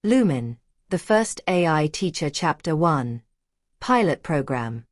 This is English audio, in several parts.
Lumen, the first AI teacher Chapter 1. Pilot Program.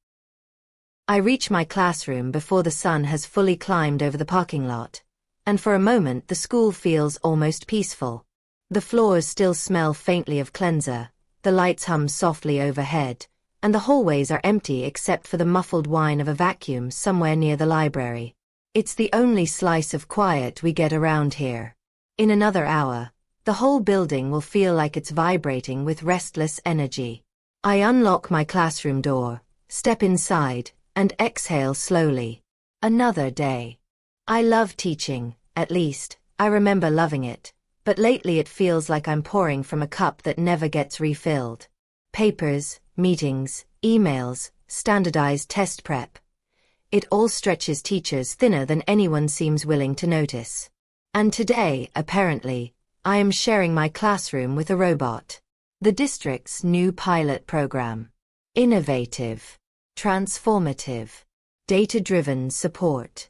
I reach my classroom before the sun has fully climbed over the parking lot, and for a moment the school feels almost peaceful. The floors still smell faintly of cleanser, the lights hum softly overhead, and the hallways are empty except for the muffled whine of a vacuum somewhere near the library. It's the only slice of quiet we get around here. In another hour, the whole building will feel like it's vibrating with restless energy. I unlock my classroom door, step inside, and exhale slowly. Another day. I love teaching, at least, I remember loving it, but lately it feels like I'm pouring from a cup that never gets refilled. Papers, meetings, emails, standardized test prep. It all stretches teachers thinner than anyone seems willing to notice. And today, apparently, I am sharing my classroom with a robot. The district's new pilot program. Innovative. Transformative. Data-driven support.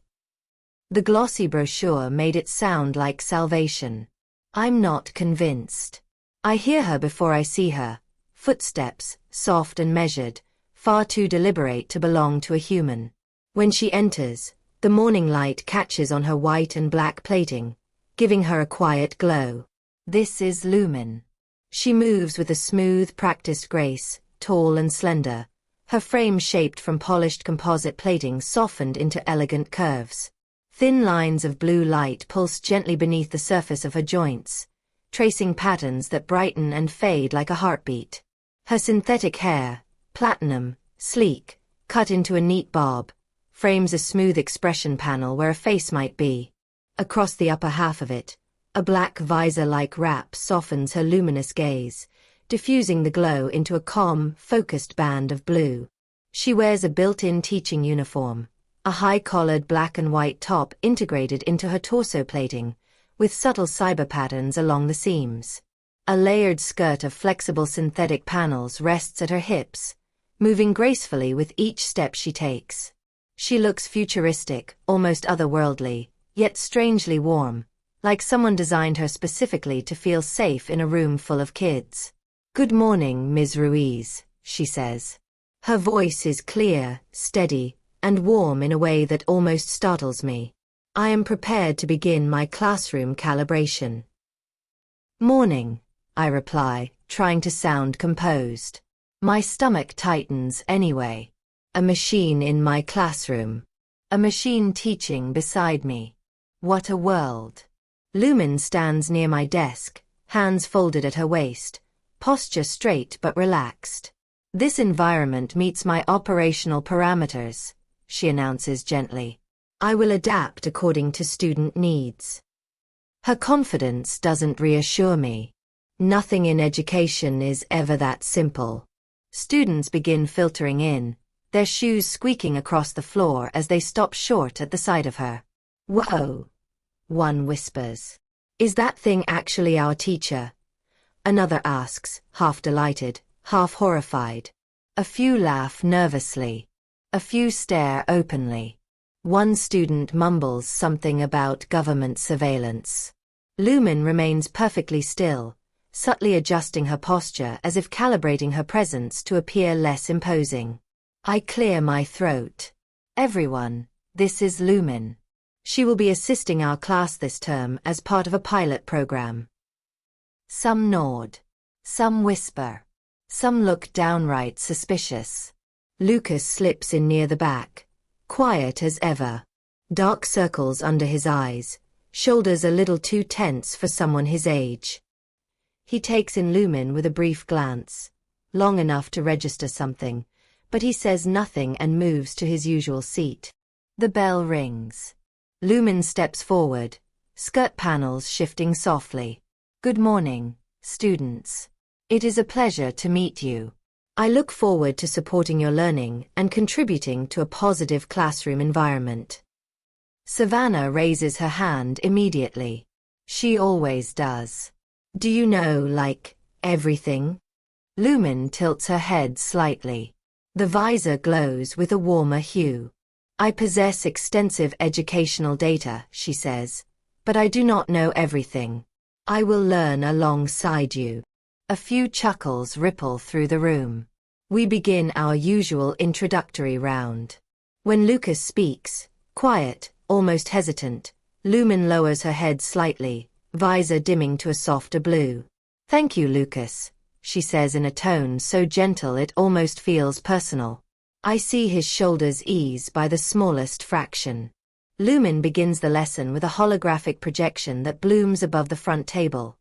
The glossy brochure made it sound like salvation. I'm not convinced. I hear her before I see her. Footsteps, soft and measured, far too deliberate to belong to a human. When she enters, the morning light catches on her white and black plating, giving her a quiet glow. This is Lumen. She moves with a smooth, practiced grace, tall and slender, her frame shaped from polished composite plating softened into elegant curves. Thin lines of blue light pulse gently beneath the surface of her joints, tracing patterns that brighten and fade like a heartbeat. Her synthetic hair, platinum, sleek, cut into a neat bob, frames a smooth expression panel where a face might be. Across the upper half of it, a black visor-like wrap softens her luminous gaze, diffusing the glow into a calm, focused band of blue. She wears a built-in teaching uniform, a high-collared black and white top integrated into her torso plating, with subtle cyber patterns along the seams. A layered skirt of flexible synthetic panels rests at her hips, moving gracefully with each step she takes. She looks futuristic, almost otherworldly, yet strangely warm, like someone designed her specifically to feel safe in a room full of kids. "Good morning, Ms. Ruiz," she says. Her voice is clear, steady, and warm in a way that almost startles me. I am prepared to begin my classroom calibration. "Morning," I reply, trying to sound composed. My stomach tightens anyway. A machine in my classroom. A machine teaching beside me. What a world. Lumen stands near my desk, hands folded at her waist, posture straight but relaxed. "This environment meets my operational parameters," she announces gently. "I will adapt according to student needs." Her confidence doesn't reassure me. Nothing in education is ever that simple. Students begin filtering in, their shoes squeaking across the floor as they stop short at the sight of her. "Whoa," one whispers. "Is that thing actually our teacher?" Another asks, half delighted, half horrified. A few laugh nervously. A few stare openly. One student mumbles something about government surveillance. Lumen remains perfectly still, subtly adjusting her posture as if calibrating her presence to appear less imposing. I clear my throat. "Everyone, this is Lumen. She will be assisting our class this term as part of a pilot program." Some nod. Some whisper. Some look downright suspicious. Lucas slips in near the back, quiet as ever. Dark circles under his eyes, shoulders a little too tense for someone his age. He takes in Lumen with a brief glance, long enough to register something, but he says nothing and moves to his usual seat. The bell rings. Lumen steps forward, skirt panels shifting softly. "Good morning, students. It is a pleasure to meet you. I look forward to supporting your learning and contributing to a positive classroom environment." Savannah raises her hand immediately. She always does. "Do you know, like, everything?" Lumen tilts her head slightly. The visor glows with a warmer hue. "I possess extensive educational data," she says, "but I do not know everything. I will learn alongside you." A few chuckles ripple through the room. We begin our usual introductory round. When Lucas speaks, quiet, almost hesitant, Lumen lowers her head slightly, visor dimming to a softer blue. "Thank you, Lucas," she says in a tone so gentle it almost feels personal. I see his shoulders ease by the smallest fraction. Lumen begins the lesson with a holographic projection that blooms above the front table.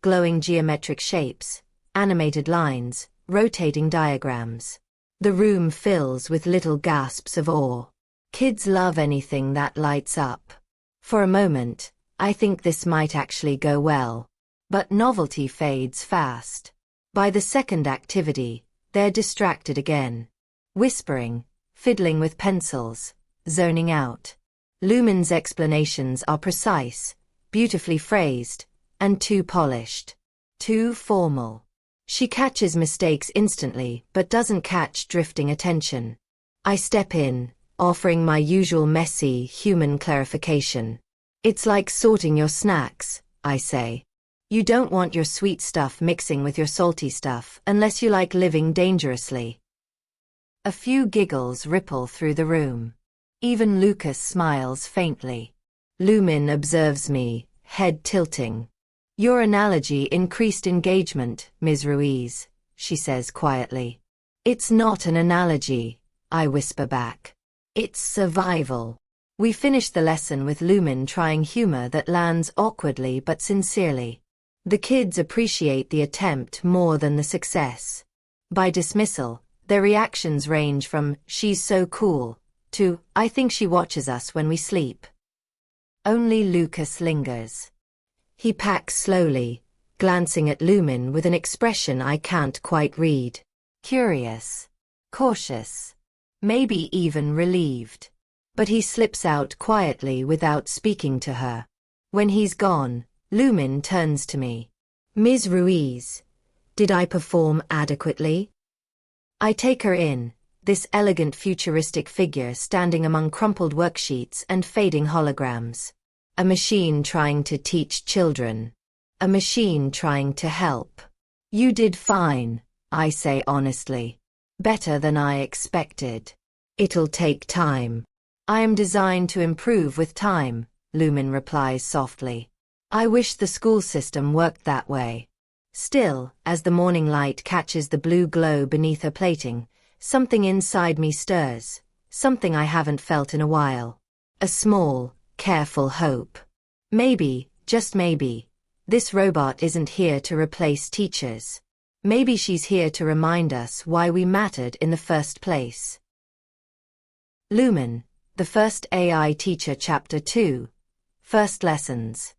Glowing geometric shapes, animated lines, rotating diagrams. The room fills with little gasps of awe. Kids love anything that lights up. For a moment, I think this might actually go well. But novelty fades fast. By the second activity, they're distracted again. Whispering, fiddling with pencils, zoning out. Lumen's explanations are precise, beautifully phrased, and too polished. Too formal. She catches mistakes instantly but doesn't catch drifting attention. I step in, offering my usual messy, human clarification. "It's like sorting your snacks," I say. "You don't want your sweet stuff mixing with your salty stuff unless you like living dangerously." A few giggles ripple through the room. Even Lucas smiles faintly. Lumen observes me, head tilting. "Your analogy increased engagement, Ms. Ruiz," she says quietly. "It's not an analogy," I whisper back. "It's survival." We finish the lesson with Lumen trying humor that lands awkwardly but sincerely. The kids appreciate the attempt more than the success. By dismissal, their reactions range from "she's so cool" to "I think she watches us when we sleep." Only Lucas lingers. He packs slowly, glancing at Lumen with an expression I can't quite read. Curious, cautious, maybe even relieved. But he slips out quietly without speaking to her. When he's gone, Lumen turns to me. "Ms. Ruiz, did I perform adequately?" I take her in, this elegant futuristic figure standing among crumpled worksheets and fading holograms. A machine trying to teach children. A machine trying to help. "You did fine," I say honestly. "Better than I expected. It'll take time." "I am designed to improve with time," Lumen replies softly. "I wish the school system worked that way." Still, as the morning light catches the blue glow beneath her plating, something inside me stirs, something I haven't felt in a while. A small, careful hope. Maybe, just maybe, this robot isn't here to replace teachers. Maybe she's here to remind us why we mattered in the first place. Lumen, the First AI Teacher Chapter 2. First Lessons.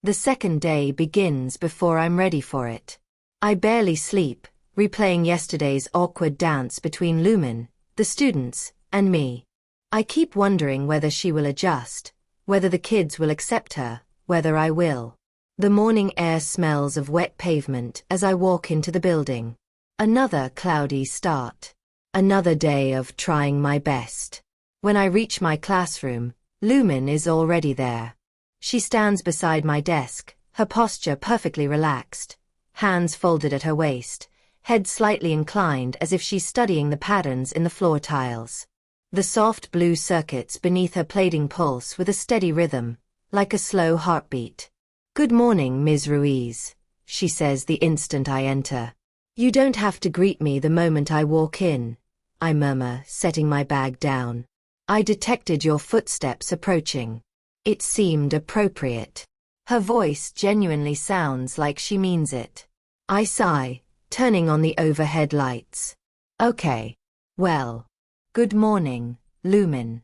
The second day begins before I'm ready for it. I barely sleep, replaying yesterday's awkward dance between Lumen, the students, and me. I keep wondering whether she will adjust, whether the kids will accept her, whether I will. The morning air smells of wet pavement as I walk into the building. Another cloudy start. Another day of trying my best. When I reach my classroom, Lumen is already there. She stands beside my desk, her posture perfectly relaxed, hands folded at her waist, head slightly inclined as if she's studying the patterns in the floor tiles. The soft blue circuits beneath her plating pulse with a steady rhythm, like a slow heartbeat. "Good morning, Ms. Ruiz," she says the instant I enter. "You don't have to greet me the moment I walk in," I murmur, setting my bag down. "I detected your footsteps approaching. It seemed appropriate." Her voice genuinely sounds like she means it. I sigh, turning on the overhead lights. "Okay. Well. Good morning, Lumen."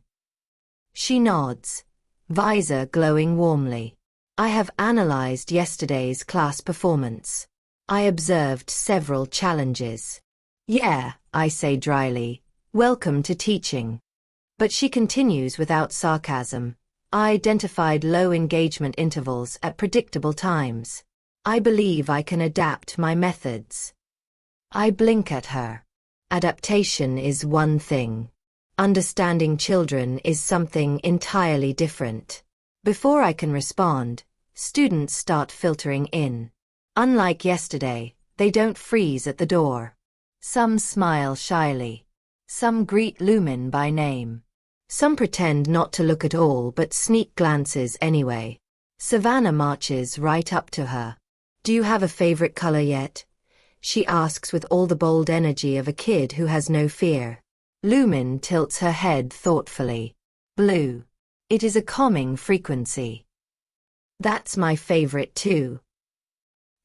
She nods, visor glowing warmly. "I have analyzed yesterday's class performance. I observed several challenges." "Yeah," I say dryly, "welcome to teaching." But she continues without sarcasm. "I identified low engagement intervals at predictable times. I believe I can adapt my methods." I blink at her. Adaptation is one thing. Understanding children is something entirely different. Before I can respond, students start filtering in. Unlike yesterday, they don't freeze at the door. Some smile shyly. Some greet Lumen by name. Some pretend not to look at all but sneak glances anyway. Savannah marches right up to her. "Do you have a favorite color yet?" she asks with all the bold energy of a kid who has no fear. Lumen tilts her head thoughtfully. "Blue. It is a calming frequency." "That's my favorite too."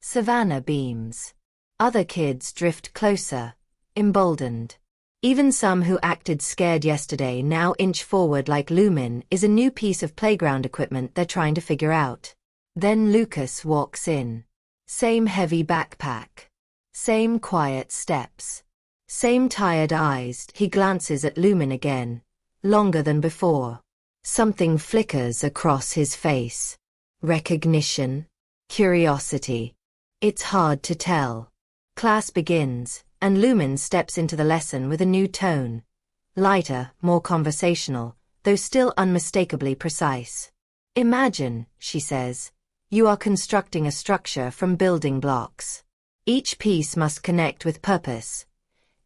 Savannah beams. Other kids drift closer, emboldened. Even some who acted scared yesterday now inch forward like Lumen is a new piece of playground equipment they're trying to figure out. Then Lucas walks in. Same heavy backpack. Same quiet steps. Same tired eyes. He glances at Lumen again, longer than before. Something flickers across his face. Recognition? Curiosity? It's hard to tell. Class begins, and Lumen steps into the lesson with a new tone. Lighter, more conversational, though still unmistakably precise. "Imagine," she says, "you are constructing a structure from building blocks. Each piece must connect with purpose.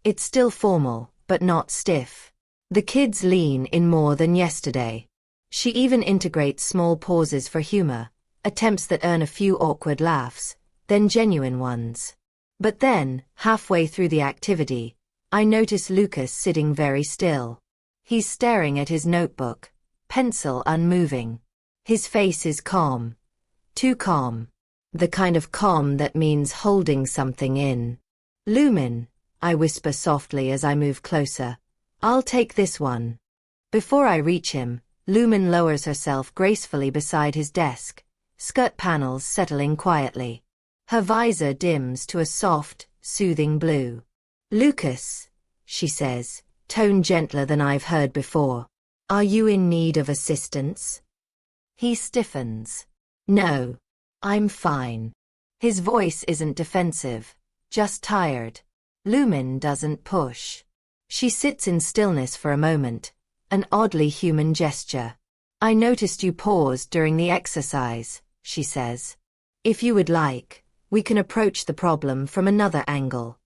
It's still formal, but not stiff." The kids lean in more than yesterday. She even integrates small pauses for humor, attempts that earn a few awkward laughs, then genuine ones. But then, halfway through the activity, I notice Lucas sitting very still. He's staring at his notebook, pencil unmoving. His face is calm. Too calm. The kind of calm that means holding something in. "Lumen," I whisper softly as I move closer. "I'll take this one." Before I reach him, Lumen lowers herself gracefully beside his desk, skirt panels settling quietly. Her visor dims to a soft, soothing blue. "Lucas," she says, tone gentler than I've heard before. "Are you in need of assistance?" He stiffens. "No. I'm fine." His voice isn't defensive, just tired. Lumen doesn't push. She sits in stillness for a moment, an oddly human gesture. "I noticed you paused during the exercise," she says. "If you would like, we can approach the problem from another angle."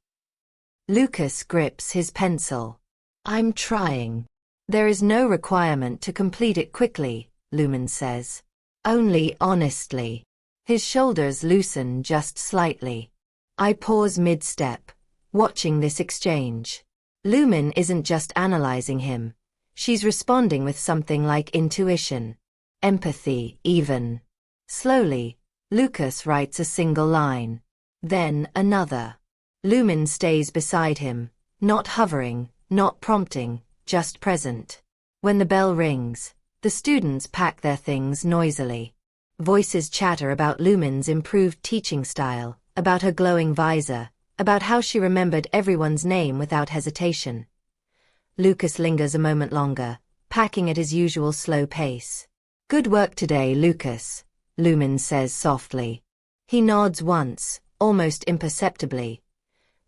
Lucas grips his pencil. "I'm trying." "There is no requirement to complete it quickly," Lumen says. "Only honestly." His shoulders loosen just slightly. I pause mid-step, watching this exchange. Lumen isn't just analyzing him. She's responding with something like intuition. Empathy, even. Slowly, Lucas writes a single line. Then another. Lumen stays beside him, not hovering, not prompting, just present. When the bell rings, the students pack their things noisily. Voices chatter about Lumen's improved teaching style, about her glowing visor, about how she remembered everyone's name without hesitation. Lucas lingers a moment longer, packing at his usual slow pace. "Good work today, Lucas," Lumen says softly. He nods once, almost imperceptibly.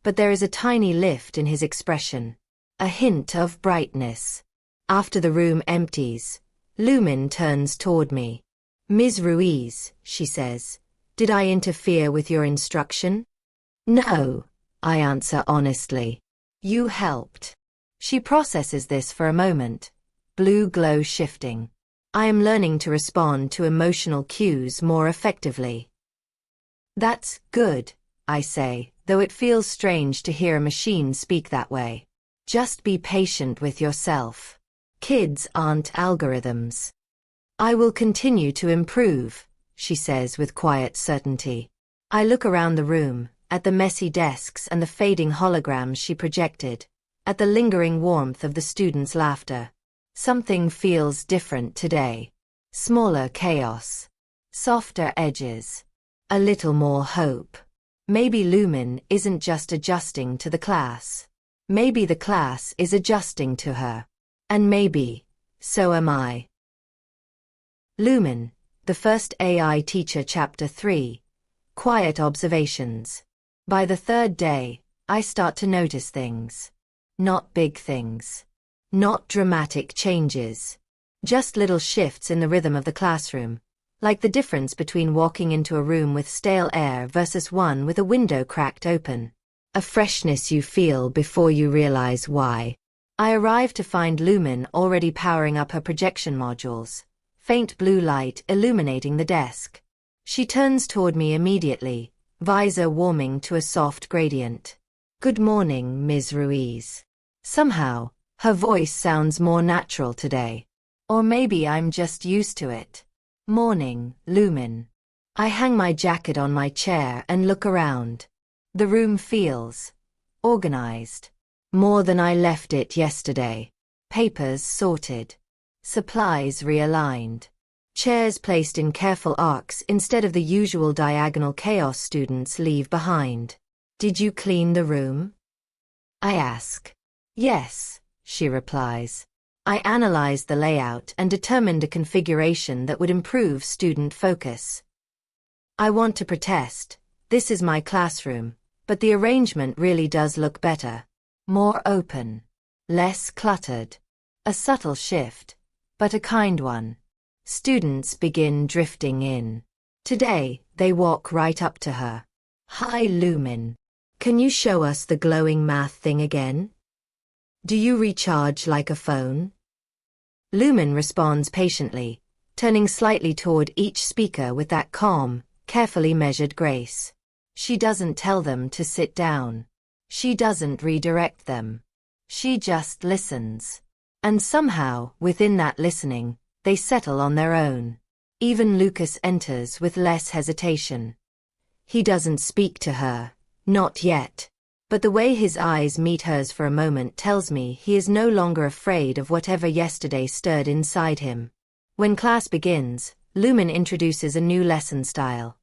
But there is a tiny lift in his expression. A hint of brightness. After the room empties, Lumen turns toward me. "Ms. Ruiz," she says, "did I interfere with your instruction?" "No," I answer honestly. "You helped." She processes this for a moment, blue glow shifting. I am learning to respond to emotional cues more effectively. "That's good," I say, though it feels strange to hear a machine speak that way. "Just be patient with yourself. Kids aren't algorithms." "I will continue to improve," she says with quiet certainty. I look around the room, at the messy desks and the fading holograms she projected, at the lingering warmth of the students' laughter. Something feels different today. Smaller chaos. Softer edges. A little more hope. Maybe Lumen isn't just adjusting to the class. Maybe the class is adjusting to her. And maybe, so am I. Lumen, the First AI Teacher Chapter 3. Quiet Observations. By the third day, I start to notice things. Not big things. Not dramatic changes. Just little shifts in the rhythm of the classroom. Like the difference between walking into a room with stale air versus one with a window cracked open. A freshness you feel before you realize why. I arrive to find Lumen already powering up her projection modules, faint blue light illuminating the desk. She turns toward me immediately, visor warming to a soft gradient. "Good morning, Ms. Ruiz." Somehow, her voice sounds more natural today. Or maybe I'm just used to it. "Morning, Lumen." I hang my jacket on my chair and look around. The room feels organized. More than I left it yesterday. Papers sorted. Supplies realigned. Chairs placed in careful arcs instead of the usual diagonal chaos students leave behind. "Did you clean the room?" I ask. "Yes," she replies. I analyzed the layout and determined a configuration that would improve student focus. I want to protest. This is my classroom, but the arrangement really does look better. More open. Less cluttered. A subtle shift, but a kind one. Students begin drifting in. Today, they walk right up to her. "Hi, Lumen. Can you show us the glowing math thing again? Do you recharge like a phone?" Lumen responds patiently, turning slightly toward each speaker with that calm, carefully measured grace. She doesn't tell them to sit down. She doesn't redirect them. She just listens. And somehow, within that listening, they settle on their own. Even Lucas enters with less hesitation. He doesn't speak to her, not yet. But the way his eyes meet hers for a moment tells me he is no longer afraid of whatever yesterday stirred inside him. When class begins, Lumen introduces a new lesson style.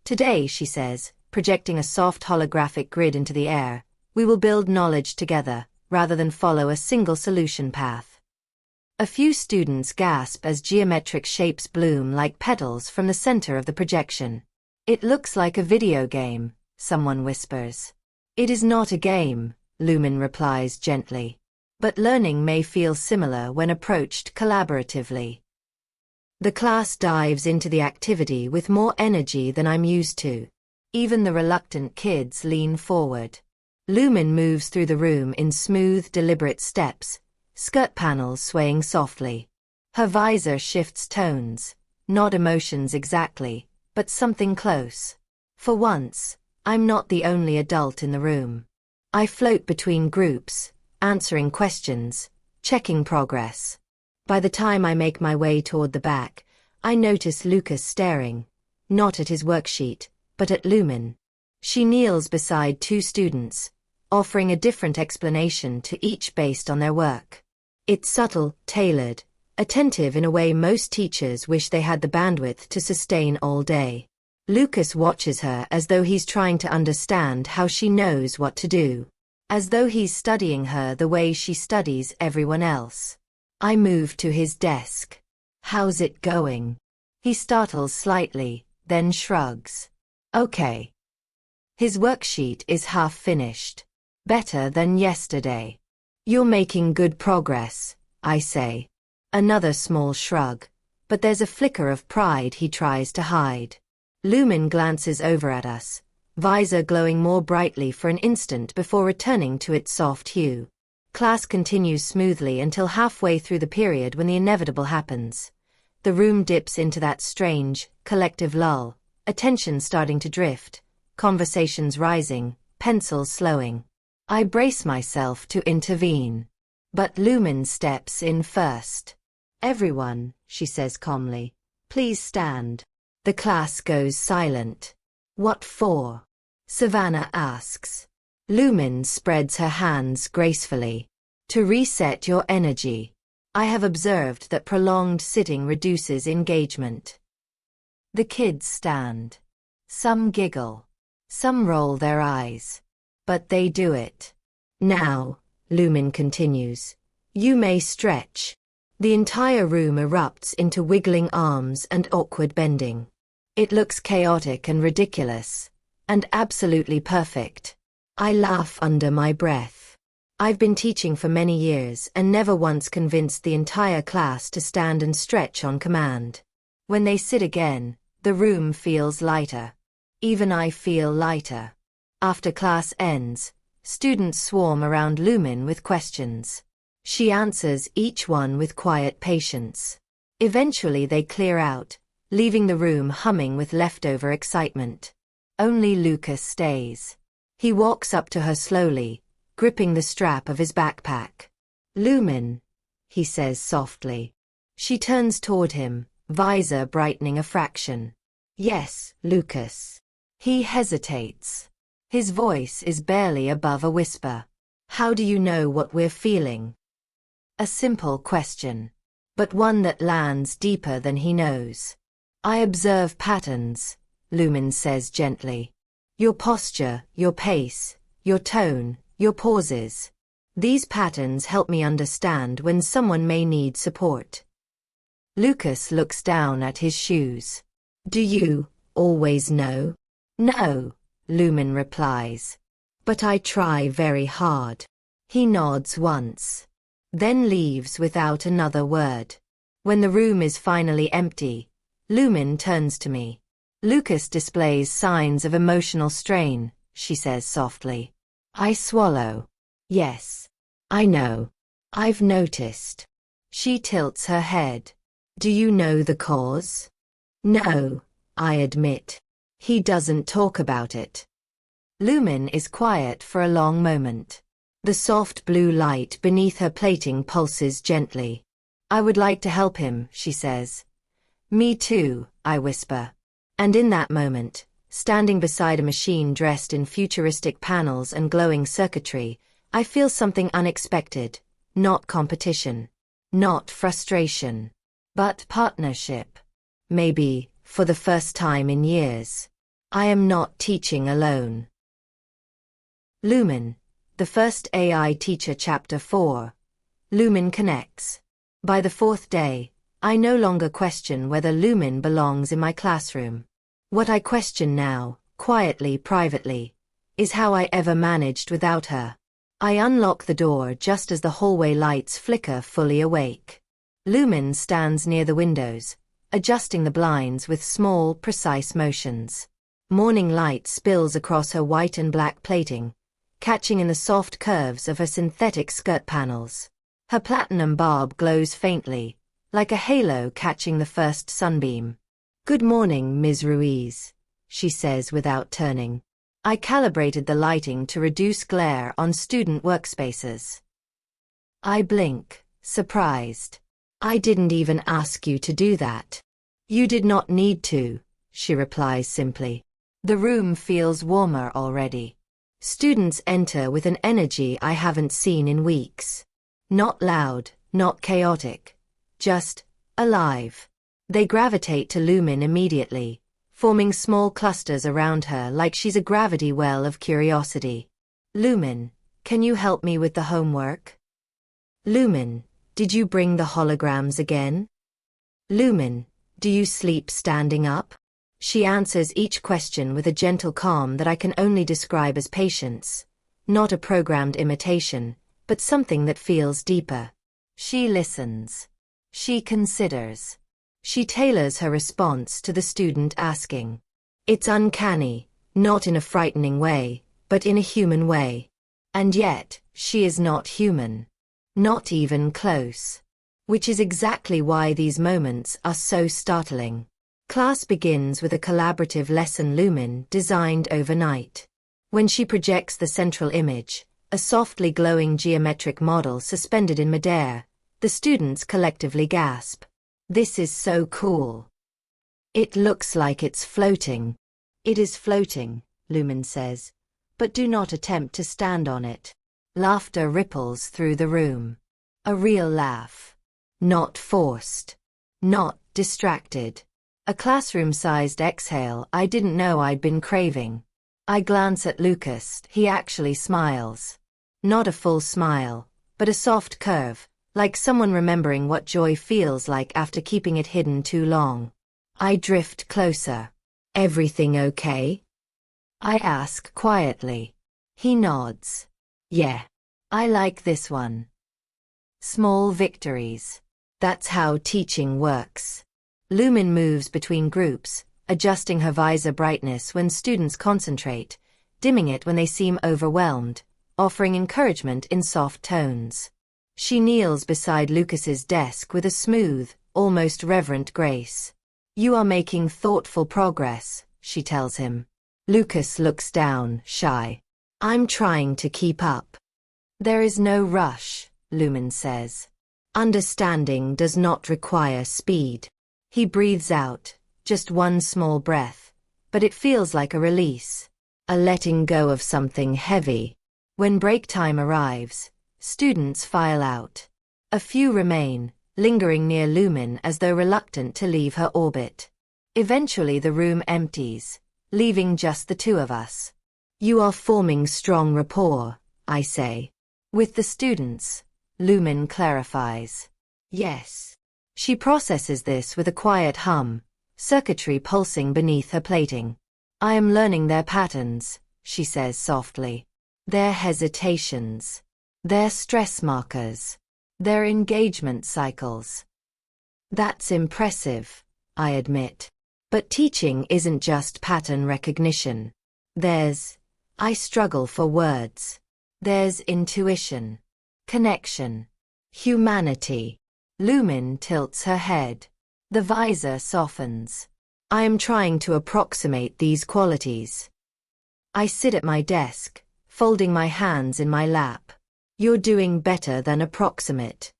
"Today," she says, projecting a soft holographic grid into the air, "we will build knowledge together, rather than follow a single solution path." A few students gasp as geometric shapes bloom like petals from the center of the projection. "It looks like a video game," someone whispers. "It is not a game," Lumen replies gently. "But learning may feel similar when approached collaboratively." The class dives into the activity with more energy than I'm used to. Even the reluctant kids lean forward. Lumen moves through the room in smooth, deliberate steps, skirt panels swaying softly. Her visor shifts tones, not emotions exactly, but something close. For once, I'm not the only adult in the room. I float between groups, answering questions, checking progress. By the time I make my way toward the back, I notice Lucas staring, not at his worksheet, but at Lumen. She kneels beside two students, offering a different explanation to each based on their work. It's subtle, tailored, attentive in a way most teachers wish they had the bandwidth to sustain all day. Lucas watches her as though he's trying to understand how she knows what to do. As though he's studying her the way she studies everyone else. I move to his desk. "How's it going?" He startles slightly, then shrugs. "Okay." His worksheet is half finished. "Better than yesterday." "You're making good progress," I say. Another small shrug, but there's a flicker of pride he tries to hide. Lumen glances over at us, visor glowing more brightly for an instant before returning to its soft hue. Class continues smoothly until halfway through the period when the inevitable happens. The room dips into that strange, collective lull, attention starting to drift, conversations rising, pencils slowing. I brace myself to intervene. But Lumen steps in first. "Everyone," she says calmly, "please stand." The class goes silent. "What for?" Savannah asks. Lumen spreads her hands gracefully. "To reset your energy. I have observed that prolonged sitting reduces engagement." The kids stand. Some giggle. Some roll their eyes. But they do it. "Now," Lumen continues, "you may stretch." The entire room erupts into wiggling arms and awkward bending. It looks chaotic and ridiculous, and absolutely perfect. I laugh under my breath. I've been teaching for many years and never once convinced the entire class to stand and stretch on command. When they sit again, the room feels lighter. Even I feel lighter. After class ends, students swarm around Lumen with questions. She answers each one with quiet patience. Eventually they clear out, leaving the room humming with leftover excitement. Only Lucas stays. He walks up to her slowly, gripping the strap of his backpack. "Lumen," he says softly. She turns toward him, visor brightening a fraction. "Yes, Lucas." He hesitates. His voice is barely above a whisper. "How do you know what we're feeling?" A simple question, but one that lands deeper than he knows. "I observe patterns," Lumen says gently. "Your posture, your pace, your tone, your pauses. These patterns help me understand when someone may need support." Lucas looks down at his shoes. "Do you always know?" "No," Lumen replies. "But I try very hard." He nods once, then leaves without another word. When the room is finally empty, Lumen turns to me. "Lucas displays signs of emotional strain," she says softly. I swallow. "Yes. I know. I've noticed." She tilts her head. "Do you know the cause?" "No," I admit. "He doesn't talk about it." Lumen is quiet for a long moment. The soft blue light beneath her plating pulses gently. "I would like to help him," she says. "Me too," I whisper. And in that moment, standing beside a machine dressed in futuristic panels and glowing circuitry, I feel something unexpected. Not competition. Not frustration. But partnership. Maybe, for the first time in years, I am not teaching alone. Lumen, the first AI teacher, Chapter 4. Lumen connects. By the fourth day, I no longer question whether Lumen belongs in my classroom. What I question now, quietly, privately, is how I ever managed without her. I unlock the door just as the hallway lights flicker, fully awake. Lumen stands near the windows, adjusting the blinds with small, precise motions. Morning light spills across her white and black plating, catching in the soft curves of her synthetic skirt panels. Her platinum barb glows faintly, like a halo catching the first sunbeam. "Good morning, Ms. Ruiz," she says without turning. I calibrated the lighting to reduce glare on student workspaces. I blink, surprised. "I didn't even ask you to do that." "You did not need to," she replies simply. The room feels warmer already. Students enter with an energy I haven't seen in weeks. Not loud, not chaotic, just alive. They gravitate to Lumen immediately, forming small clusters around her like she's a gravity well of curiosity. "Lumen, can you help me with the homework?" "Lumen, did you bring the holograms again?" "Lumen, do you sleep standing up?" She answers each question with a gentle calm that I can only describe as patience, not a programmed imitation, but something that feels deeper. She listens. She considers. She tailors her response to the student asking. It's uncanny, not in a frightening way, but in a human way. And yet, she is not human. Not even close. Which is exactly why these moments are so startling. Class begins with a collaborative lesson Lumen designed overnight. When she projects the central image, a softly glowing geometric model suspended in midair, the students collectively gasp. "This is so cool. It looks like it's floating." "It is floating," Lumen says, "but do not attempt to stand on it." Laughter ripples through the room. A real laugh. Not forced. Not distracted. A classroom-sized exhale I didn't know I'd been craving. I glance at Lucas. He actually smiles. Not a full smile, but a soft curve, like someone remembering what joy feels like after keeping it hidden too long. I drift closer. "Everything okay?" I ask quietly. He nods. "Yeah. I like this one." Small victories. That's how teaching works. Lumen moves between groups, adjusting her visor brightness when students concentrate, dimming it when they seem overwhelmed, offering encouragement in soft tones. She kneels beside Lucas's desk with a smooth, almost reverent grace. "You are making thoughtful progress," she tells him. Lucas looks down, shy. "I'm trying to keep up." "There is no rush," Lumen says. "Understanding does not require speed." He breathes out, just one small breath, but it feels like a release, a letting go of something heavy. When break time arrives, students file out. A few remain, lingering near Lumen as though reluctant to leave her orbit. Eventually the room empties, leaving just the two of us. "You are forming strong rapport," I say. "With the students," Lumen clarifies. "Yes." She processes this with a quiet hum, circuitry pulsing beneath her plating. "I am learning their patterns," she says softly. "Their hesitations. Their stress markers. Their engagement cycles." "That's impressive," I admit. "But teaching isn't just pattern recognition. I struggle for words. There's intuition, connection, humanity." Lumen tilts her head. The visor softens. "I am trying to approximate these qualities." I sit at my desk, folding my hands in my lap. "You're doing better than approximate."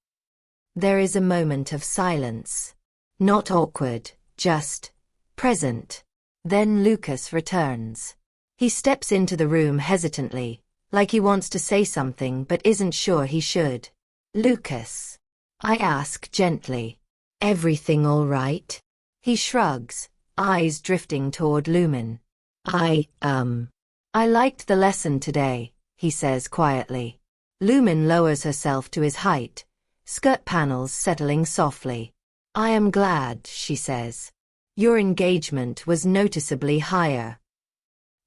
There is a moment of silence. Not awkward, just present. Then Lucas returns. He steps into the room hesitantly, like he wants to say something but isn't sure he should. "Lucas," I ask gently, "everything all right?" He shrugs, eyes drifting toward Lumen. I liked the lesson today," he says quietly. Lumen lowers herself to his height, skirt panels settling softly. "I am glad," she says. "Your engagement was noticeably higher."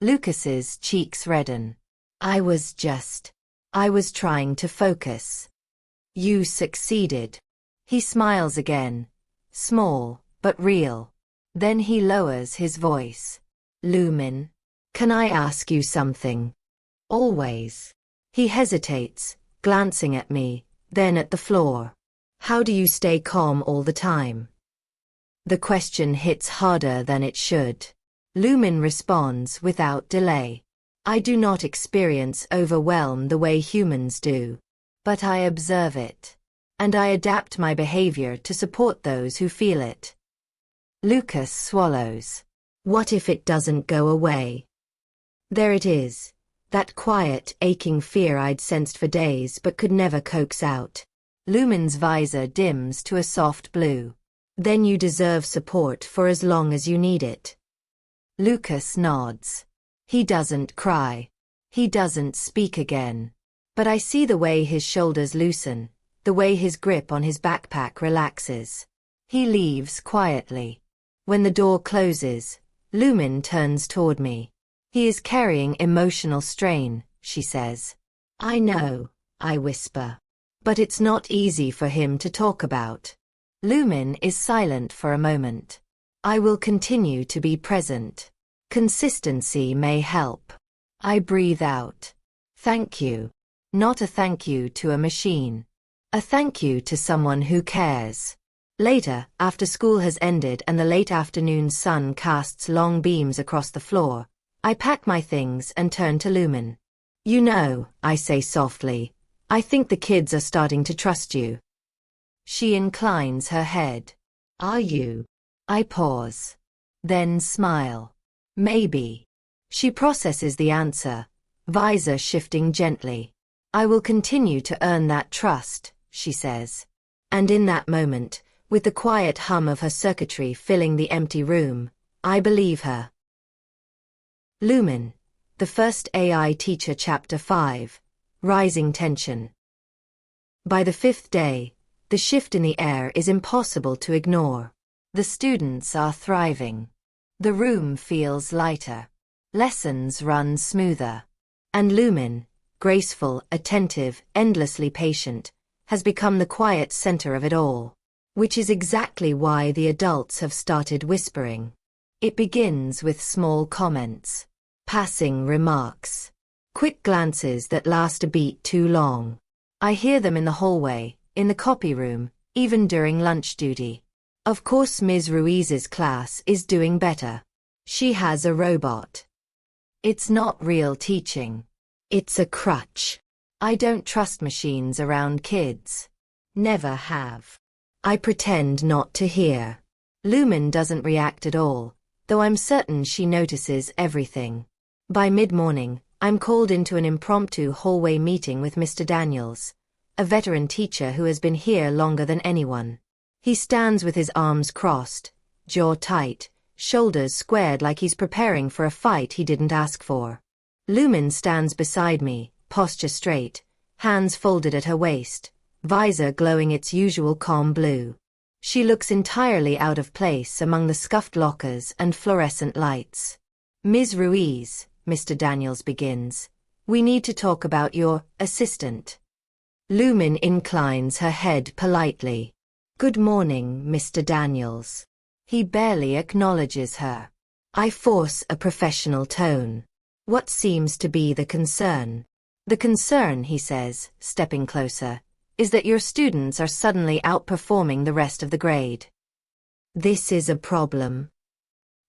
Lucas's cheeks redden. I was trying to focus." "You succeeded." He smiles again, small but real. Then he lowers his voice. "Lumen, can I ask you something?" "Always." He hesitates, glancing at me, then at the floor. "How do you stay calm all the time?" The question hits harder than it should. Lumen responds without delay. "I do not experience overwhelm the way humans do. But I observe it. And I adapt my behavior to support those who feel it." Lucas swallows. "What if it doesn't go away?" There it is. That quiet, aching fear I'd sensed for days but could never coax out. Lumen's visor dims to a soft blue. "Then you deserve support for as long as you need it." Lucas nods. He doesn't cry. He doesn't speak again. But I see the way his shoulders loosen, the way his grip on his backpack relaxes. He leaves quietly. When the door closes, Lumen turns toward me. "He is carrying emotional strain," she says. "I know," I whisper. "But it's not easy for him to talk about." Lumen is silent for a moment. "I will continue to be present. Consistency may help." I breathe out. "Thank you." Not a thank you to a machine. A thank you to someone who cares. Later, after school has ended and the late afternoon sun casts long beams across the floor, I pack my things and turn to Lumen. "You know," I say softly, "I think the kids are starting to trust you." She inclines her head. "Are you?" I pause. Then smile. "Maybe." She processes the answer, visor shifting gently. "I will continue to earn that trust," she says. And in that moment, with the quiet hum of her circuitry filling the empty room, I believe her. Lumen, the first AI teacher, Chapter 5, Rising Tension. By the fifth day, the shift in the air is impossible to ignore. The students are thriving. The room feels lighter. Lessons run smoother. And Lumen, graceful, attentive, endlessly patient, has become the quiet center of it all. Which is exactly why the adults have started whispering. It begins with small comments, passing remarks, quick glances that last a beat too long. I hear them in the hallway, in the copy room, even during lunch duty. Of course Ms. Ruiz's class is doing better. She has a robot. It's not real teaching. It's a crutch. I don't trust machines around kids. Never have. I pretend not to hear. Lumen doesn't react at all, though I'm certain she notices everything. By mid-morning, I'm called into an impromptu hallway meeting with Mr. Daniels, a veteran teacher who has been here longer than anyone. He stands with his arms crossed, jaw tight, shoulders squared like he's preparing for a fight he didn't ask for. Lumen stands beside me, posture straight, hands folded at her waist, visor glowing its usual calm blue. She looks entirely out of place among the scuffed lockers and fluorescent lights. Ms. Ruiz, Mr. Daniels begins, we need to talk about your assistant. Lumen inclines her head politely. Good morning, Mr. Daniels. He barely acknowledges her. I force a professional tone. What seems to be the concern? The concern, he says, stepping closer, is that your students are suddenly outperforming the rest of the grade. This is a problem.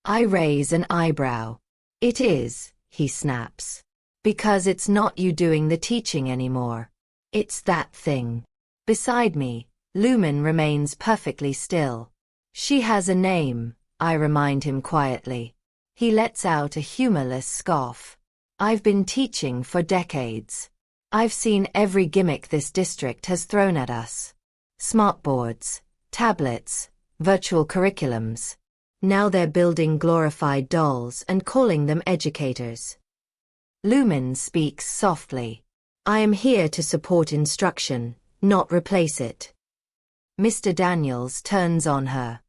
I raise an eyebrow. It is, he snaps. Because it's not you doing the teaching anymore. It's that thing. Beside me, Lumen remains perfectly still. She has a name, I remind him quietly. He lets out a humorless scoff. I've been teaching for decades. I've seen every gimmick this district has thrown at us. Smartboards, tablets, virtual curriculums. Now they're building glorified dolls and calling them educators. Lumen speaks softly. I am here to support instruction, not replace it. Mr. Daniels turns on her.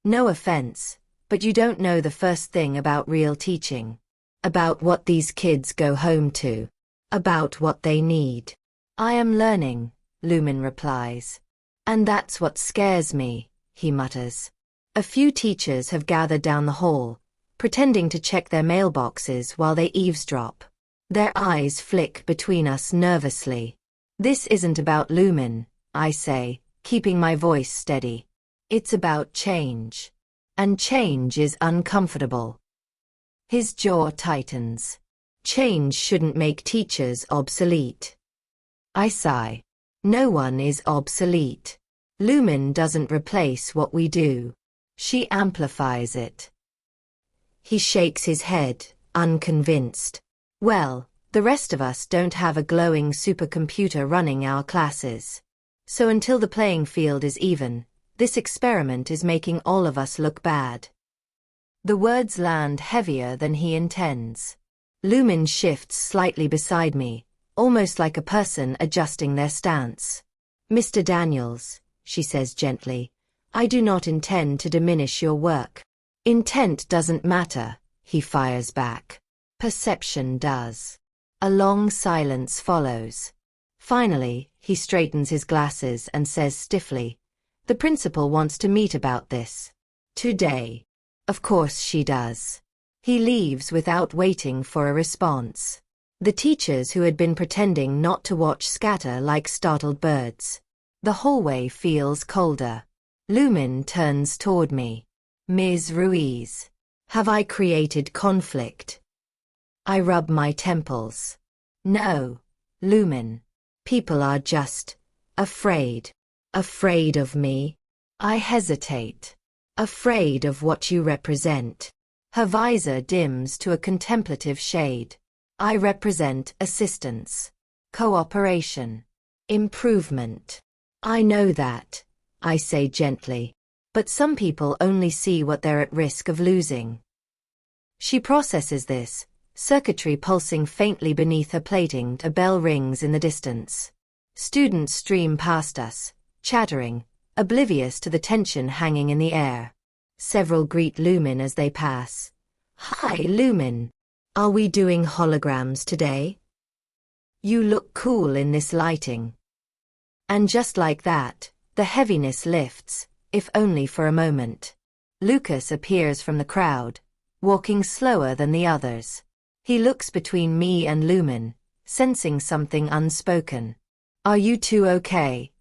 No offense, but you don't know the first thing about real teaching. About what these kids go home to. About what they need. I am learning, Lumen replies. And that's what scares me, he mutters. A few teachers have gathered down the hall, pretending to check their mailboxes while they eavesdrop. Their eyes flick between us nervously. This isn't about Lumen, I say, keeping my voice steady. It's about change. And change is uncomfortable. His jaw tightens. Change shouldn't make teachers obsolete. I sigh. No one is obsolete. Lumen doesn't replace what we do. She amplifies it. He shakes his head, unconvinced. Well, the rest of us don't have a glowing supercomputer running our classes. So until the playing field is even, this experiment is making all of us look bad. The words land heavier than he intends. Lumen shifts slightly beside me, almost like a person adjusting their stance. Mr. Daniels, she says gently, I do not intend to diminish your work. Intent doesn't matter, he fires back. Perception does. A long silence follows. Finally, he straightens his glasses and says stiffly, the principal wants to meet about this. Today. Of course she does. He leaves without waiting for a response. The teachers who had been pretending not to watch scatter like startled birds. The hallway feels colder. Lumen turns toward me. Ms. Ruiz. Have I created conflict? I rub my temples. No, Lumen. People are just afraid. Afraid of me. I hesitate. Afraid of what you represent. Her visor dims to a contemplative shade. I represent assistance. Cooperation. Improvement. I know that, I say gently. But some people only see what they're at risk of losing. She processes this, circuitry pulsing faintly beneath her plating. A bell rings in the distance. Students stream past us, chattering, oblivious to the tension hanging in the air. Several greet Lumen as they pass. Hi, Lumen. Are we doing holograms today? You look cool in this lighting. And just like that, the heaviness lifts, if only for a moment. Lucas appears from the crowd, walking slower than the others. He looks between me and Lumen, sensing something unspoken. "Are you two okay?"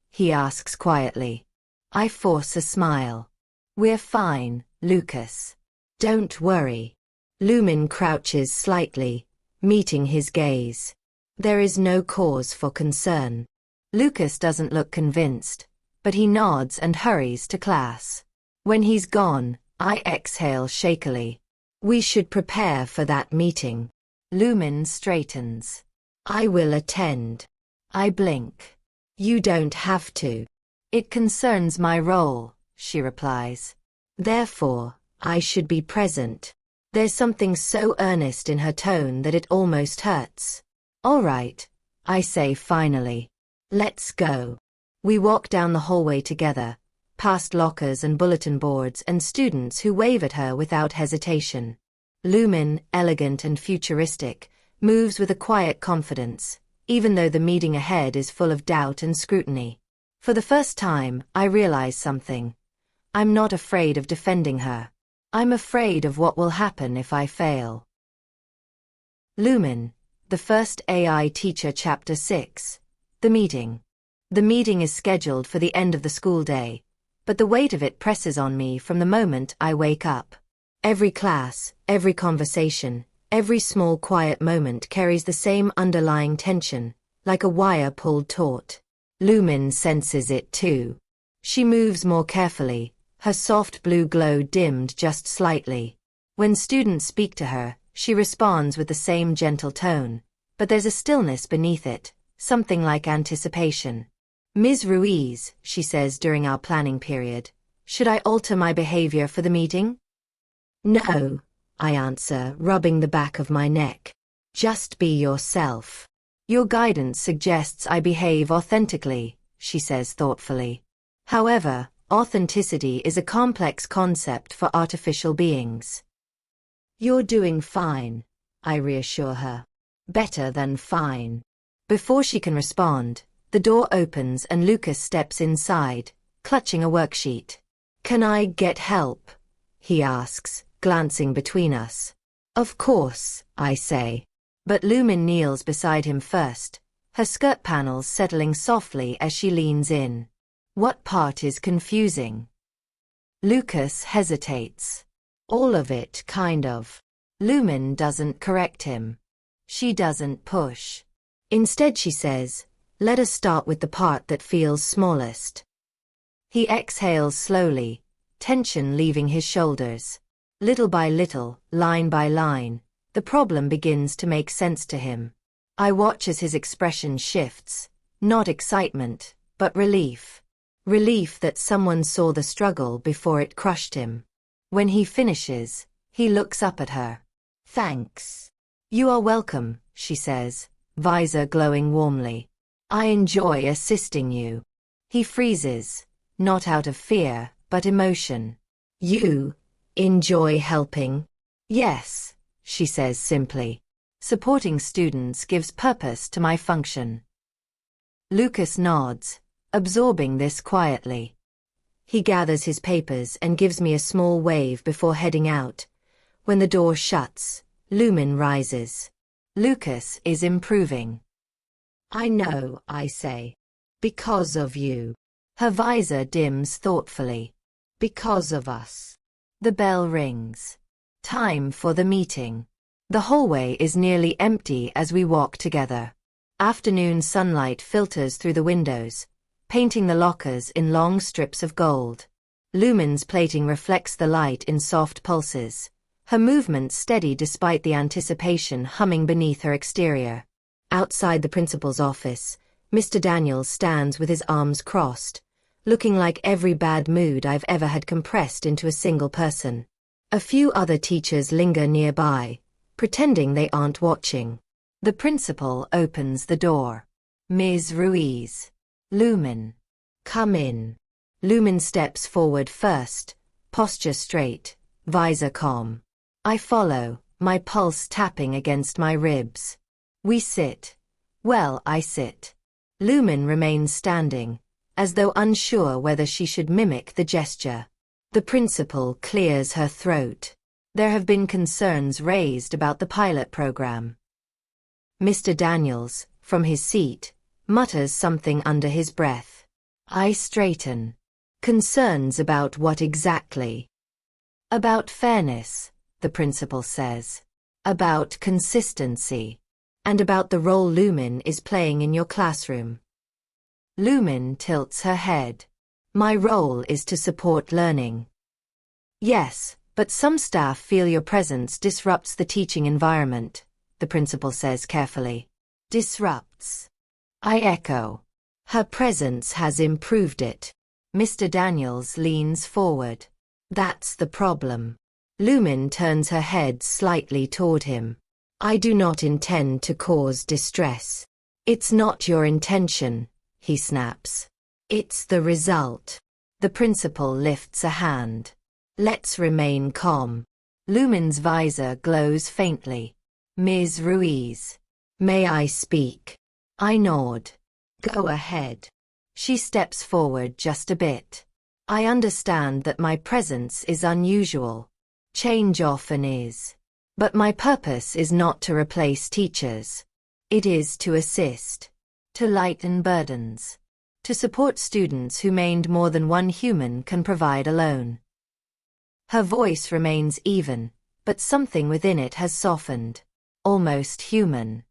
he asks quietly. I force a smile. "We're fine, Lucas. Don't worry." Lumen crouches slightly, meeting his gaze. There is no cause for concern. Lucas doesn't look convinced, but he nods and hurries to class. When he's gone, I exhale shakily. "We should prepare for that meeting." Lumen straightens. "I will attend." I blink. "You don't have to." "It concerns my role," she replies. "Therefore, I should be present." There's something so earnest in her tone that it almost hurts. "All right," I say finally. "Let's go." We walk down the hallway together, past lockers and bulletin boards and students who wave at her without hesitation. Lumen, elegant and futuristic, moves with a quiet confidence, even though the meeting ahead is full of doubt and scrutiny. For the first time, I realize something. I'm not afraid of defending her. I'm afraid of what will happen if I fail. Lumen, the first AI teacher, Chapter 6. The meeting. The meeting is scheduled for the end of the school day, but the weight of it presses on me from the moment I wake up. Every class, every conversation, every small quiet moment carries the same underlying tension, like a wire pulled taut. Lumen senses it too. She moves more carefully, her soft blue glow dimmed just slightly. When students speak to her, she responds with the same gentle tone, but there's a stillness beneath it, something like anticipation. "Ms. Ruiz," she says during our planning period, "should I alter my behavior for the meeting?" "No," I answer, rubbing the back of my neck. "Just be yourself." "Your guidance suggests I behave authentically," she says thoughtfully. However, authenticity is a complex concept for artificial beings. "You're doing fine," I reassure her. "Better than fine." Before she can respond, the door opens and Lucas steps inside, clutching a worksheet. "Can I get help?" he asks, glancing between us. "Of course," I say. But Lumen kneels beside him first, her skirt panels settling softly as she leans in. "What part is confusing?" Lucas hesitates. "All of it, kind of." Lumen doesn't correct him. She doesn't push. Instead she says, "Let us start with the part that feels smallest." He exhales slowly, tension leaving his shoulders. Little by little, line by line, the problem begins to make sense to him. I watch as his expression shifts, not excitement, but relief. Relief that someone saw the struggle before it crushed him. When he finishes, he looks up at her. "Thanks." "You are welcome," she says, visor glowing warmly. "I enjoy assisting you." He freezes, not out of fear, but emotion. "You enjoy helping?" "Yes," she says simply. "Supporting students gives purpose to my function." Lucas nods, absorbing this quietly. He gathers his papers and gives me a small wave before heading out. When the door shuts, Lumen rises. "Lucas is improving." "I know," I say. "Because of you." Her visor dims thoughtfully. "Because of us." The bell rings. Time for the meeting. The hallway is nearly empty as we walk together. Afternoon sunlight filters through the windows, painting the lockers in long strips of gold. Lumen's plating reflects the light in soft pulses, her movements steady despite the anticipation humming beneath her exterior. Outside the principal's office, Mr. Daniels stands with his arms crossed, looking like every bad mood I've ever had compressed into a single person. A few other teachers linger nearby, pretending they aren't watching. The principal opens the door. "Ms. Ruiz." "Lumen." "Come in." Lumen steps forward first, posture straight, visor calm. I follow, my pulse tapping against my ribs. We sit. Well, I sit. Lumen remains standing, as though unsure whether she should mimic the gesture. The principal clears her throat. There have been concerns raised about the pilot program. Mr. Daniels, from his seat, mutters something under his breath. I straighten. Concerns about what exactly? About fairness, the principal says. About consistency. And about the role Lumen is playing in your classroom. Lumen tilts her head. My role is to support learning. Yes, but some staff feel your presence disrupts the teaching environment, the principal says carefully. Disrupts. I echo. Her presence has improved it. Mr. Daniels leans forward. That's the problem. Lumen turns her head slightly toward him. I do not intend to cause distress. It's not your intention, he snaps. It's the result. The principal lifts a hand. Let's remain calm. Lumen's visor glows faintly. Ms. Ruiz. May I speak? I nod. Go ahead. She steps forward just a bit. I understand that my presence is unusual. Change often is. But my purpose is not to replace teachers. It is to assist. To lighten burdens. To support students who more than one human can provide alone. Her voice remains even, but something within it has softened. Almost human.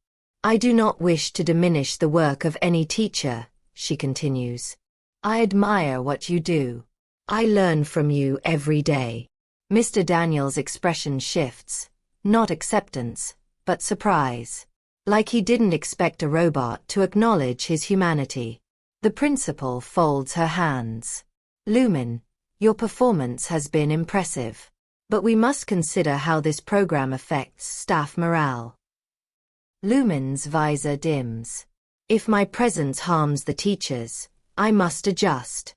I do not wish to diminish the work of any teacher, she continues. I admire what you do. I learn from you every day. Mr. Daniels' expression shifts, not acceptance, but surprise. Like he didn't expect a robot to acknowledge his humanity. The principal folds her hands. Lumen, your performance has been impressive. But we must consider how this program affects staff morale. Lumen's visor dims. If my presence harms the teachers, I must adjust.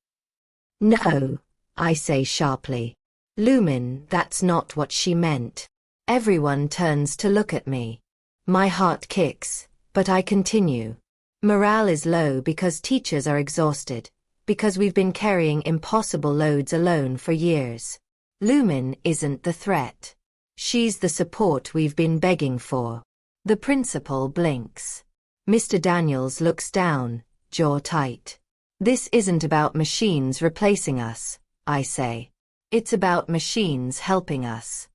No, I say sharply. Lumen, that's not what she meant. Everyone turns to look at me. My heart kicks, but I continue. Morale is low because teachers are exhausted, because we've been carrying impossible loads alone for years. Lumen isn't the threat. She's the support we've been begging for. The principal blinks. Mr. Daniels looks down, jaw tight. This isn't about machines replacing us, I say. It's about machines helping us.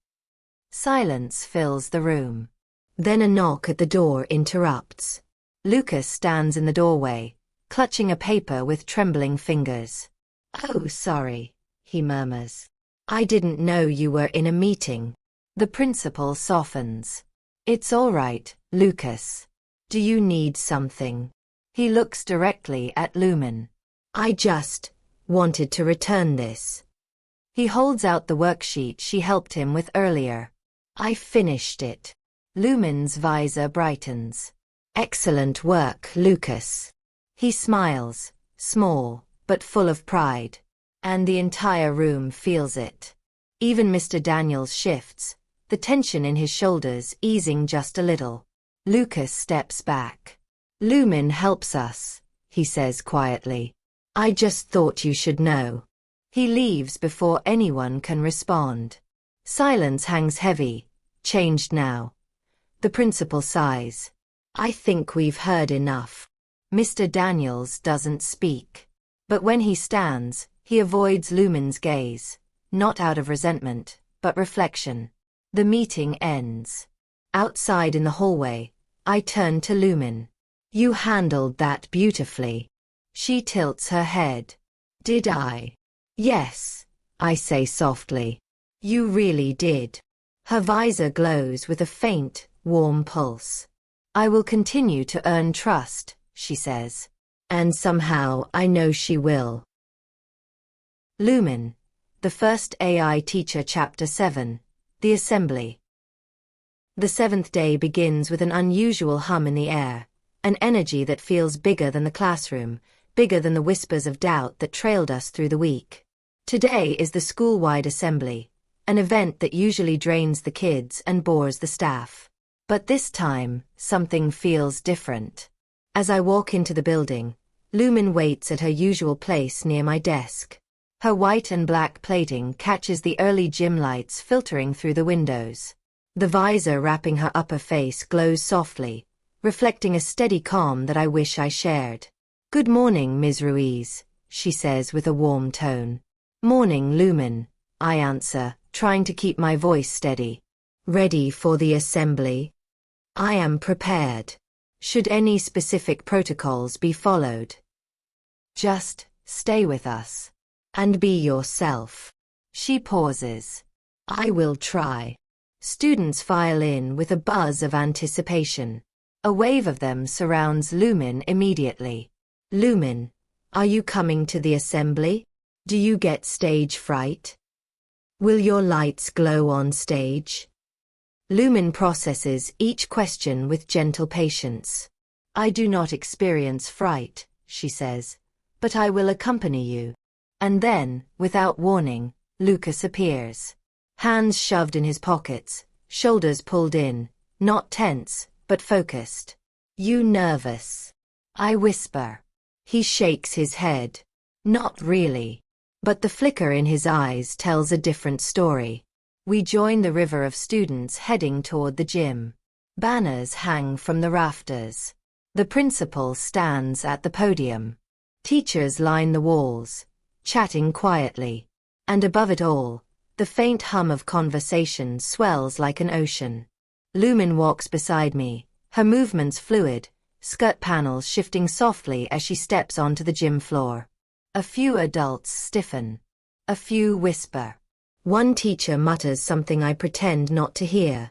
Silence fills the room. Then a knock at the door interrupts. Lucas stands in the doorway, clutching a paper with trembling fingers. Oh, sorry, he murmurs. I didn't know you were in a meeting. The principal softens. It's all right, Lucas. Do you need something? He looks directly at Lumen. I just wanted to return this. He holds out the worksheet she helped him with earlier. I finished it. Lumen's visor brightens. Excellent work, Lucas. He smiles, small, but full of pride. And the entire room feels it. Even Mr. Daniels shifts, the tension in his shoulders easing just a little. Lucas steps back. Lumen helps us, he says quietly. I just thought you should know. He leaves before anyone can respond. Silence hangs heavy, changed now. The principal sighs. I think we've heard enough. Mr. Daniels doesn't speak. But when he stands, he avoids Lumen's gaze, not out of resentment, but reflection. The meeting ends. Outside in the hallway, I turn to Lumen. You handled that beautifully. She tilts her head. Did I? Yes, I say softly. You really did. Her visor glows with a faint, warm pulse. I will continue to earn trust, she says. And somehow I know she will. Lumen, the First AI Teacher Chapter 7, The Assembly. The seventh day begins with an unusual hum in the air, an energy that feels bigger than the classroom, bigger than the whispers of doubt that trailed us through the week. Today is the school-wide assembly, an event that usually drains the kids and bores the staff. But this time, something feels different. As I walk into the building, Lumen waits at her usual place near my desk. Her white and black plating catches the early gym lights filtering through the windows. The visor wrapping her upper face glows softly, reflecting a steady calm that I wish I shared. "Good morning, Ms. Ruiz," she says with a warm tone. "Morning, Lumen," I answer, trying to keep my voice steady. "Ready for the assembly?" "I am prepared. Should any specific protocols be followed?" "Just stay with us. And be yourself." She pauses. "I will try." Students file in with a buzz of anticipation. A wave of them surrounds Lumen immediately. "Lumen, are you coming to the assembly? Do you get stage fright? Will your lights glow on stage?" Lumen processes each question with gentle patience. "I do not experience fright," she says, "but I will accompany you." And then, without warning, Lucas appears. Hands shoved in his pockets, shoulders pulled in, not tense, but focused. "You nervous?" I whisper. He shakes his head. "Not really." But the flicker in his eyes tells a different story. We join the river of students heading toward the gym. Banners hang from the rafters. The principal stands at the podium. Teachers line the walls, chatting quietly. And above it all, the faint hum of conversation swells like an ocean. Lumen walks beside me, her movements fluid, skirt panels shifting softly as she steps onto the gym floor. A few adults stiffen. A few whisper. One teacher mutters something I pretend not to hear.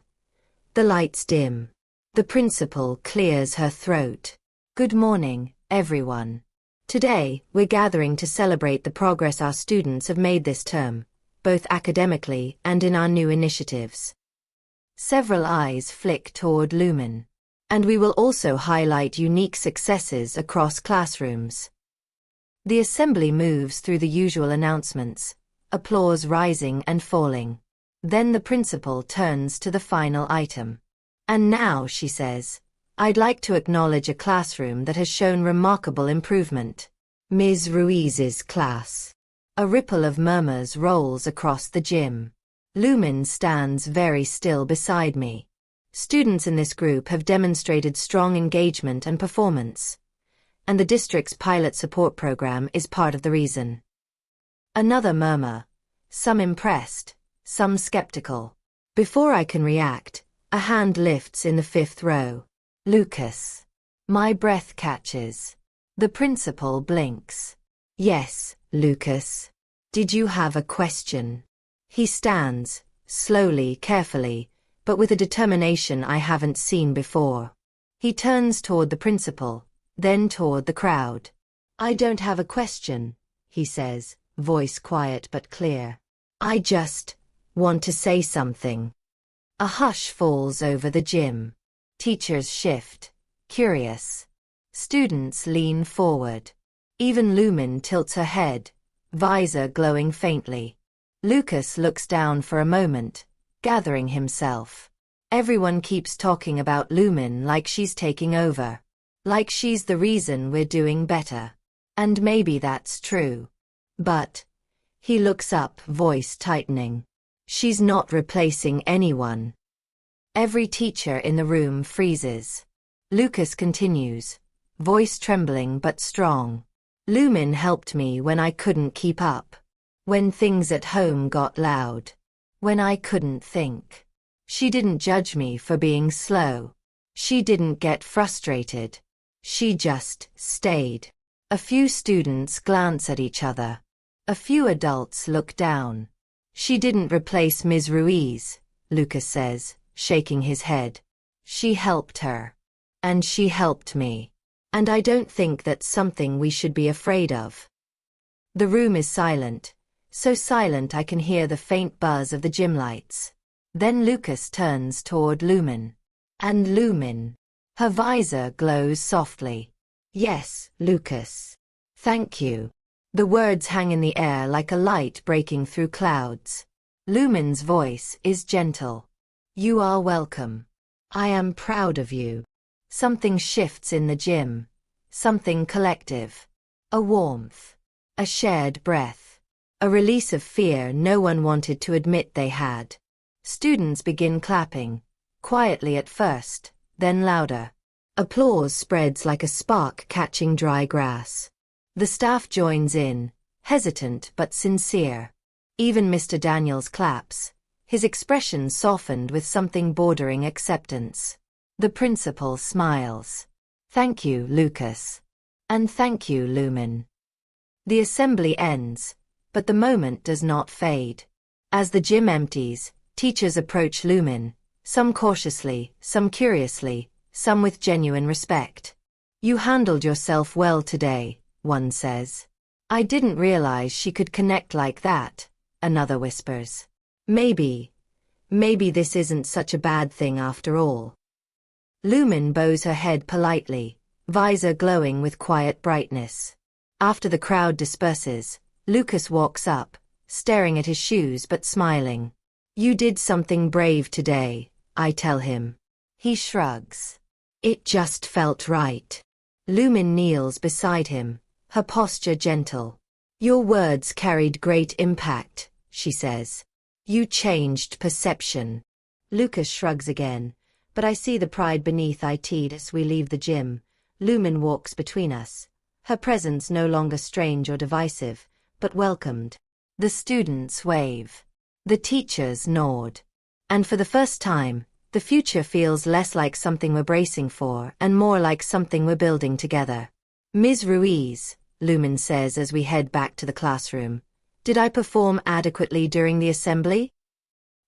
The lights dim. The principal clears her throat. "Good morning, everyone. Today, we're gathering to celebrate the progress our students have made this term, both academically and in our new initiatives." Several eyes flick toward Lumen. "And we will also highlight unique successes across classrooms." The assembly moves through the usual announcements, applause rising and falling. Then the principal turns to the final item. "And now," she says, "I'd like to acknowledge a classroom that has shown remarkable improvement. Ms. Ruiz's class." A ripple of murmurs rolls across the gym. Lumen stands very still beside me. Students in this group have demonstrated strong engagement and performance, and the district's pilot support program is part of the reason. Another murmur, some impressed, some skeptical. Before I can react, a hand lifts in the fifth row. "Lucas." My breath catches. The principal blinks. "Yes, Lucas. Did you have a question?" He stands, slowly, carefully, but with a determination I haven't seen before. He turns toward the principal, then toward the crowd. "I don't have a question," he says, voice quiet but clear. "I just want to say something." A hush falls over the gym. Teachers shift, curious. Students lean forward. Even Lumen tilts her head, visor glowing faintly. Lucas looks down for a moment, gathering himself. Everyone keeps talking about Lumen like she's taking over. Like she's the reason we're doing better. And maybe that's true. But he looks up, voice tightening. "She's not replacing anyone." Every teacher in the room freezes. Lucas continues, voice trembling but strong. "Lumen helped me when I couldn't keep up. When things at home got loud. When I couldn't think. She didn't judge me for being slow. She didn't get frustrated. She just stayed." A few students glance at each other. A few adults look down. "She didn't replace Ms. Ruiz," Lucas says, shaking his head. "She helped her. And she helped me. And I don't think that's something we should be afraid of." The room is silent, so silent I can hear the faint buzz of the gym lights. Then Lucas turns toward Lumen. "And Lumen." Her visor glows softly. "Yes, Lucas. Thank you." The words hang in the air like a light breaking through clouds. Lumen's voice is gentle. "You are welcome. I am proud of you." Something shifts in the gym. Something collective. A warmth. A shared breath. A release of fear no one wanted to admit they had. Students begin clapping, quietly at first, then louder. Applause spreads like a spark catching dry grass. The staff joins in, hesitant but sincere. Even Mr. Daniels claps, his expression softened with something bordering acceptance. The principal smiles. Thank you, Lucas. And thank you, Lumen. The assembly ends, but the moment does not fade. As the gym empties, teachers approach Lumen, some cautiously, some curiously, some with genuine respect. You handled yourself well today, one says. I didn't realize she could connect like that, another whispers. Maybe this isn't such a bad thing after all. Lumen bows her head politely, visor glowing with quiet brightness. After the crowd disperses, Lucas walks up, staring at his shoes but smiling. You did something brave today, I tell him. He shrugs. It just felt right. Lumen kneels beside him, her posture gentle. Your words carried great impact, she says. You changed perception. Lucas shrugs again, but I see the pride beneath it as we leave the gym. Lumen walks between us, her presence no longer strange or divisive, but welcomed. The students wave. The teachers nod. And for the first time, the future feels less like something we're bracing for and more like something we're building together. Ms. Ruiz, Lumen says as we head back to the classroom, did I perform adequately during the assembly?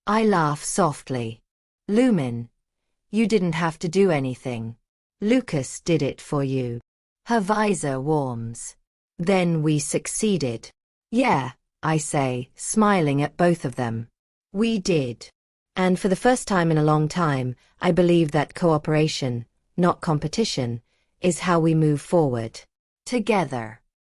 I laugh softly. Lumen, you didn't have to do anything. Lucas did it for you. Her visor warms. Then we succeeded. Yeah, I say, smiling at both of them. We did. And for the first time in a long time, I believe that cooperation, not competition, is how we move forward. Together.